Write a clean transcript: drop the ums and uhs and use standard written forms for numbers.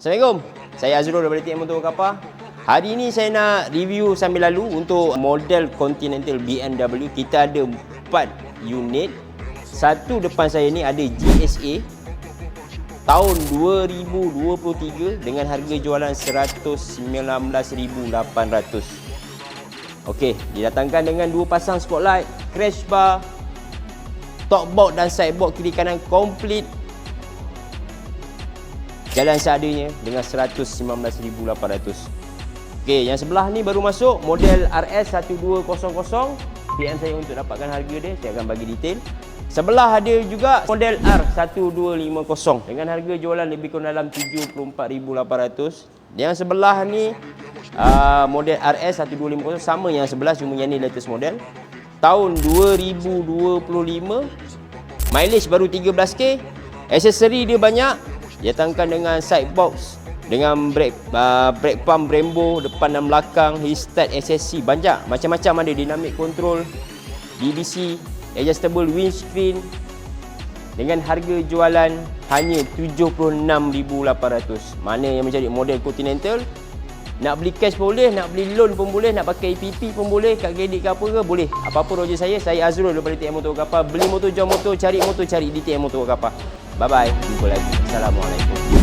Assalamualaikum, saya Azrul daripada TM Motor Kapal. Hari ini saya nak review sambil lalu untuk model Continental BMW. Kita ada 4 unit. Satu depan saya ni ada GSA tahun 2023 dengan harga jualan 119,800. Okey, didatangkan dengan dua pasang spotlight, crash bar, top box dan side box kiri kanan komplit. Jalan seadanya dengan 119,800. Okey, yang sebelah ni baru masuk model RS1200. PM saya untuk dapatkan harga dia, saya akan bagi detail. Sebelah ada juga model R1250 dengan harga jualan lebih kurang dalam 74,800. Yang sebelah ni model RS1250 sama yang sebelah, cuma yang ni latest model. Tahun 2025. Mileage baru 13k. Aksesori dia banyak. Datangkan dengan side box, dengan brake pump Brembo depan dan belakang, headset, SSC, banyak macam-macam ada, dynamic control, DBC, adjustable windscreen dengan harga jualan hanya 76,800. Mana yang mencari model Continental, nak beli cash pun boleh, nak beli loan pun boleh, nak pakai EPP pun boleh, kad kredit ke apa ke boleh. Apa-apa roja saya Azrul daripada TM Motor Kapal. Beli motor, jual motor, cari di TM Motor Kapal. Bye bye, jumpa lagi. Assalamualaikum.